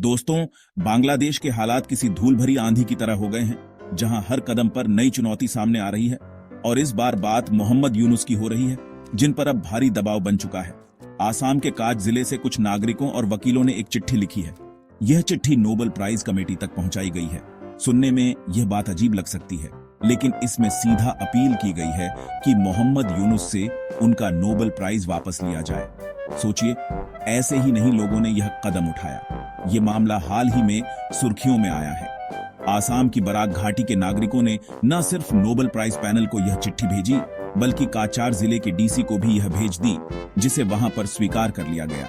दोस्तों, बांग्लादेश के हालात किसी धूल भरी आंधी की तरह हो गए हैं, जहां हर कदम पर नई चुनौती सामने आ रही है। और इस बार बात मोहम्मद यूनुस की हो रही है, जिन पर अब भारी दबाव बन चुका है। आसाम के काच जिले से कुछ नागरिकों और वकीलों ने एक चिट्ठी लिखी है। यह चिट्ठी नोबेल प्राइज कमेटी तक पहुंचाई गई है। सुनने में यह बात अजीब लग सकती है, लेकिन इसमें सीधा अपील की गई है कि मोहम्मद यूनुस से उनका नोबेल प्राइज वापस लिया जाए। सोचिए, ऐसे ही नहीं लोगों ने यह कदम उठाया। ये मामला हाल ही में सुर्खियों में आया है। आसाम की बराक घाटी के नागरिकों ने न सिर्फ नोबेल प्राइज पैनल को यह चिट्ठी भेजी, बल्कि काचार जिले के डीसी को भी यह भेज दी, जिसे वहां पर स्वीकार कर लिया गया।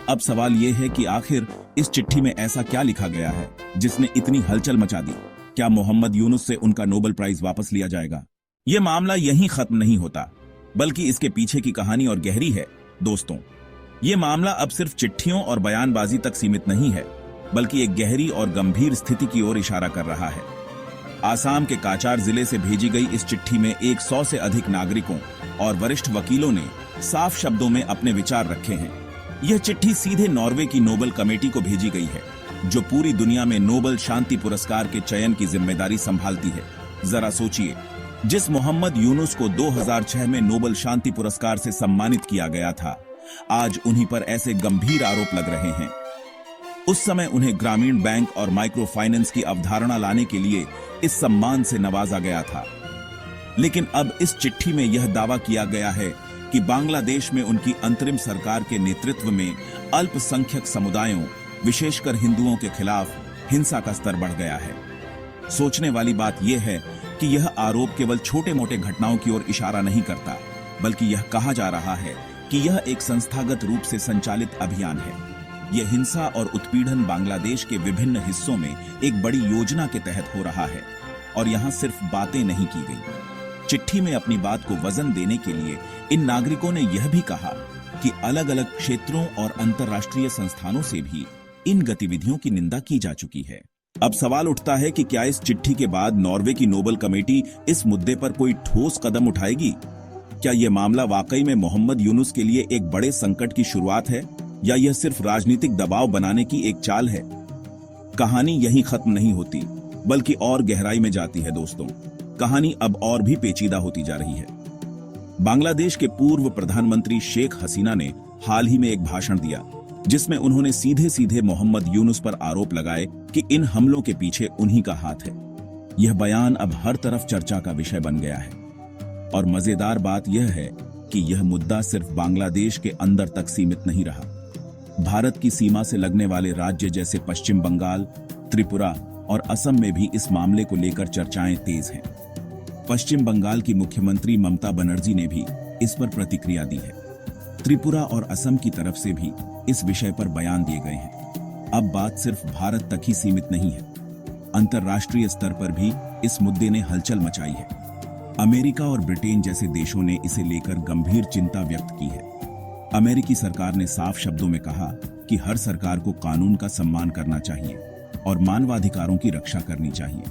अब सवाल यह है कि आखिर इस चिट्ठी में ऐसा क्या लिखा गया है जिसने इतनी हलचल मचा दी। क्या मोहम्मद यूनुस से उनका नोबेल प्राइज वापस लिया जाएगा? यह मामला यहीं खत्म नहीं होता, बल्कि इसके पीछे की कहानी और गहरी है। दोस्तों, ये मामला अब सिर्फ चिट्ठियों और बयानबाजी तक सीमित नहीं है, बल्कि एक गहरी और गंभीर स्थिति की ओर इशारा कर रहा है। आसाम के काचार जिले से भेजी गई इस चिट्ठी में 100 से अधिक नागरिकों और वरिष्ठ वकीलों ने साफ शब्दों में अपने विचार रखे हैं। यह चिट्ठी सीधे नॉर्वे की नोबेल कमेटी को भेजी गई है, जो पूरी दुनिया में नोबेल शांति पुरस्कार के चयन की जिम्मेदारी संभालती है। जरा सोचिए, जिस मोहम्मद यूनुस को 2006 में नोबेल शांति पुरस्कार से सम्मानित किया गया था, आज उन्हीं पर ऐसे गंभीर आरोप लग रहे हैं। उस समय उन्हें ग्रामीण बैंक और माइक्रो फाइनेंस की अवधारणा लाने के लिए इस सम्मान से नवाजा गया था। लेकिन अब इस चिट्ठी में यह दावा किया गया है कि बांग्लादेश में उनकी अंतरिम सरकार के नेतृत्व में अल्पसंख्यक समुदायों, विशेषकर हिंदुओं के खिलाफ हिंसा का स्तर बढ़ गया है। सोचने वाली बात यह है कि यह आरोप केवल छोटे मोटे घटनाओं की ओर इशारा नहीं करता, बल्कि यह कहा जा रहा है कि यह एक संस्थागत रूप से संचालित अभियान है। यह हिंसा और उत्पीड़न बांग्लादेश के विभिन्न हिस्सों में एक बड़ी योजना के तहत हो रहा है, और यहाँ सिर्फ बातें नहीं की गई। चिट्ठी में अपनी बात को वजन देने के लिए इन नागरिकों ने यह भी कहा कि अलग अलग क्षेत्रों और अंतर्राष्ट्रीय संस्थानों से भी इन गतिविधियों की निंदा की जा चुकी है। अब सवाल उठता है कि क्या इस चिट्ठी के बाद नॉर्वे की नोबेल कमेटी इस मुद्दे पर कोई ठोस कदम उठाएगी? क्या यह मामला वाकई में मोहम्मद यूनुस के लिए एक बड़े संकट की शुरुआत है, या यह सिर्फ राजनीतिक दबाव बनाने की एक चाल है? कहानी यहीं खत्म नहीं होती, बल्कि और गहराई में जाती है। दोस्तों, कहानी अब और भी पेचीदा होती जा रही है। बांग्लादेश के पूर्व प्रधानमंत्री शेख हसीना ने हाल ही में एक भाषण दिया, जिसमें उन्होंने सीधे सीधे मोहम्मद यूनुस पर आरोप लगाए कि इन हमलों के पीछे उन्हीं का हाथ है। यह बयान अब हर तरफ चर्चा का विषय बन गया है। और मजेदार बात यह है कि यह मुद्दा सिर्फ बांग्लादेश के अंदर तक सीमित नहीं रहा। भारत की सीमा से लगने वाले राज्य जैसे पश्चिम बंगाल, त्रिपुरा और असम में भी इस मामले को लेकर चर्चाएं तेज हैं। पश्चिम बंगाल की मुख्यमंत्री ममता बनर्जी ने भी इस पर प्रतिक्रिया दी है। त्रिपुरा और असम की तरफ से भी इस विषय पर बयान दिए गए हैं। अब बात सिर्फ भारत तक ही सीमित नहीं है, अंतर्राष्ट्रीय स्तर पर भी इस मुद्दे ने हलचल मचाई है। अमेरिका और ब्रिटेन जैसे देशों ने इसे लेकर गंभीर चिंता व्यक्त की है। अमेरिकी सरकार ने साफ शब्दों में कहा कि हर सरकार को कानून का सम्मान करना चाहिए और मानवाधिकारों की रक्षा करनी चाहिए।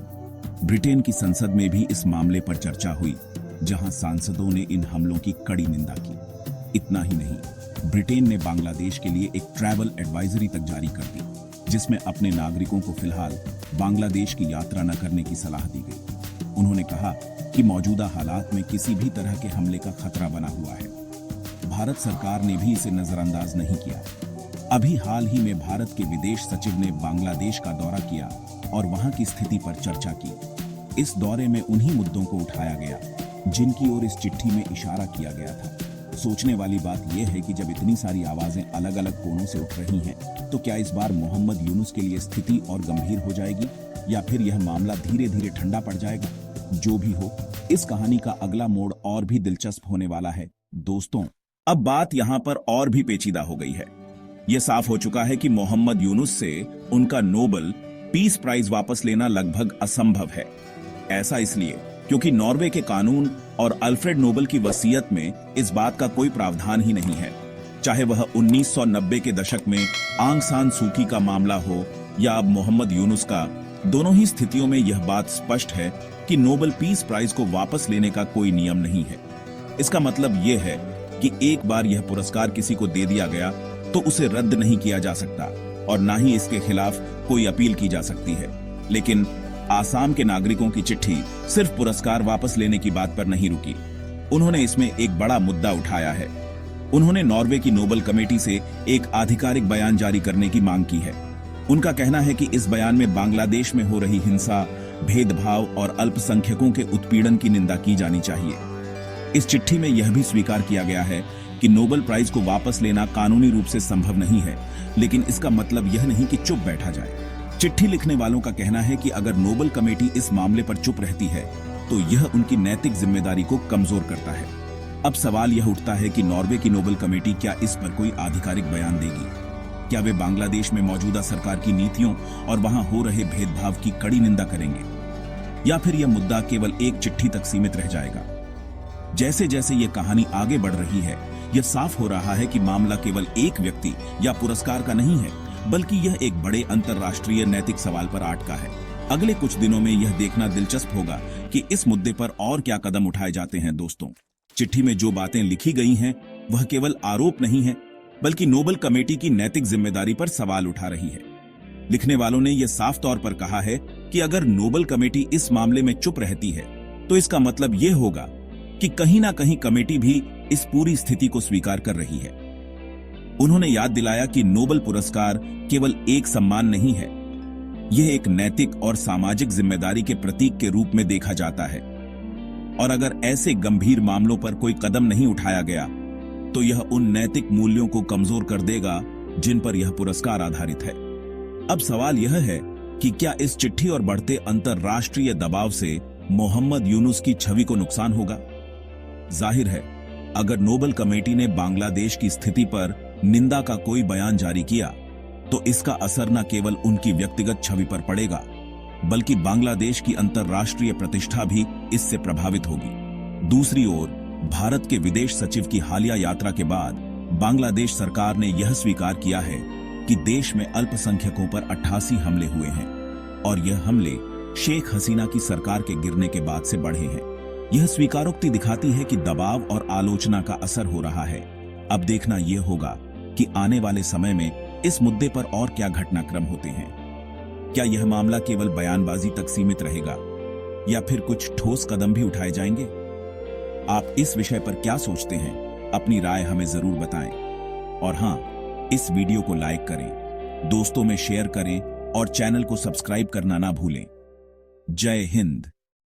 ब्रिटेन की संसद में भी इस मामले पर चर्चा हुई, जहां सांसदों ने इन हमलों की कड़ी निंदा की। इतना ही नहीं, ब्रिटेन ने बांग्लादेश के लिए एक ट्रैवल एडवाइजरी तक जारी कर दी, जिसमें अपने नागरिकों को फिलहाल बांग्लादेश की यात्रा न करने की सलाह दी गई। उन्होंने कहा कि मौजूदा हालात में किसी भी तरह के हमले का खतरा बना हुआ है। भारत सरकार ने भी इसे नजरअंदाज नहीं किया। अभी हाल ही में भारत के विदेश सचिव ने बांग्लादेश का दौरा किया और वहां की स्थिति पर चर्चा की। इस दौरे में उन्हीं मुद्दों को उठाया गया जिनकी ओर इस चिट्ठी में इशारा किया गया था। सोचने वाली बात यह है कि जब इतनी सारी आवाजें अलग अलग कोणों से उठ रही हैं, तो क्या इस बार मोहम्मद यूनुस के लिए स्थिति और गंभीर हो जाएगी, या फिर यह मामला धीरे धीरे ठंडा पड़ जाएगा? जो भी हो, इस कहानी का अगला मोड़ और भी दिलचस्प होने वाला है। दोस्तों, अब बात यहाँ पर और भी पेचीदा हो गई है। यह साफ हो चुका है कि मोहम्मद यूनुस से उनका नोबेल पीस प्राइज वापस लेना लगभग असंभव है। ऐसा इसलिए क्योंकि नॉर्वे के कानून और अल्फ्रेड नोबेल की वसीयत में इस बात का कोई प्रावधान ही नहीं है। चाहे वह 1990 के दशक में आंग सान सूकी का मामला हो या अब मोहम्मद यूनुस का, दोनों ही स्थितियों में यह बात स्पष्ट है कि नोबेल पीस प्राइज को वापस लेने का कोई नियम नहीं है। इसका मतलब यह है कि एक बार यह पुरस्कार किसी को दे दिया गया तो उसे रद्द नहीं किया जा सकता। और ना ही इसके खिलाफ कोई अपील की जा सकती है। लेकिन आसाम के नागरिकों की चिट्ठी सिर्फ पुरस्कार वापस लेने की बात पर नहीं रुकी। उन्होंने इसमें एक बड़ा मुद्दा उठाया है। उन्होंने नॉर्वे की नोबेल कमेटी से एक आधिकारिक बयान जारी करने की मांग की है। उनका कहना है कि इस बयान में बांग्लादेश में हो रही हिंसा, भेदभाव और अल्पसंख्यकों के उत्पीड़न की निंदा की जानी चाहिए। इस चिट्ठी में यह भी स्वीकार किया गया है कि नोबेल प्राइज को वापस लेना कानूनी रूप से संभव नहीं है, लेकिन इसका मतलब यह नहीं कि चुप बैठा जाए। चिट्ठी लिखने वालों का कहना है कि अगर नोबेल कमेटी इस मामले पर चुप रहती है तो यह उनकी नैतिक जिम्मेदारी को कमजोर करता है। अब सवाल यह उठता है कि नॉर्वे की नोबेल कमेटी क्या इस पर कोई आधिकारिक बयान देगी? क्या वे बांग्लादेश में मौजूदा सरकार की नीतियों और वहां हो रहे भेदभाव की कड़ी निंदा करेंगे, या फिर यह मुद्दा केवल एक चिट्ठी तक सीमित रह जाएगा? जैसे जैसे यह कहानी आगे बढ़ रही है, यह साफ हो रहा है कि मामला केवल एक व्यक्ति या पुरस्कार का नहीं है, बल्कि यह एक बड़े अंतर्राष्ट्रीय नैतिक सवाल पर अटका है। अगले कुछ दिनों में यह देखना दिलचस्प होगा कि इस मुद्दे पर और क्या कदम उठाए जाते हैं। दोस्तों, चिट्ठी में जो बातें लिखी गई हैं वह केवल आरोप नहीं है, बल्कि नोबेल कमेटी की नैतिक जिम्मेदारी पर सवाल उठा रही है। लिखने वालों ने यह साफ तौर पर कहा है कि अगर नोबेल कमेटी इस मामले में चुप रहती है तो इसका मतलब यह होगा कि कहीं ना कहीं कमेटी भी इस पूरी स्थिति को स्वीकार कर रही है। उन्होंने याद दिलाया कि नोबेल पुरस्कार केवल एक सम्मान नहीं है, यह एक नैतिक और सामाजिक जिम्मेदारी के प्रतीक के रूप में देखा जाता है। और अगर ऐसे गंभीर मामलों पर कोई कदम नहीं उठाया गया तो यह उन नैतिक मूल्यों को कमजोर कर देगा जिन पर यह पुरस्कार आधारित है। अब सवाल यह है कि क्या इस चिट्ठी और बढ़ते अंतर्राष्ट्रीय दबाव से मोहम्मद यूनुस की छवि को नुकसान होगा? जाहिर है, अगर नोबेल कमेटी ने बांग्लादेश की स्थिति पर निंदा का कोई बयान जारी किया तो इसका असर न केवल उनकी व्यक्तिगत छवि पर पड़ेगा, बल्कि बांग्लादेश की अंतर्राष्ट्रीय प्रतिष्ठा भी इससे प्रभावित होगी। दूसरी ओर, भारत के विदेश सचिव की हालिया यात्रा के बाद बांग्लादेश सरकार ने यह स्वीकार किया है कि देश में अल्पसंख्यकों पर 88 हमले हुए हैं और यह हमले शेख हसीना की सरकार के गिरने के बाद से बढ़े हैं। यह स्वीकारोक्ति दिखाती है कि दबाव और आलोचना का असर हो रहा है। अब देखना यह होगा कि आने वाले समय में इस मुद्दे पर और क्या घटनाक्रम होते हैं। क्या यह मामला केवल बयानबाजी तक सीमित रहेगा या फिर कुछ ठोस कदम भी उठाए जाएंगे? आप इस विषय पर क्या सोचते हैं? अपनी राय हमें जरूर बताएं। और हां, इस वीडियो को लाइक करें, दोस्तों में शेयर करें और चैनल को सब्सक्राइब करना ना भूलें। जय हिंद।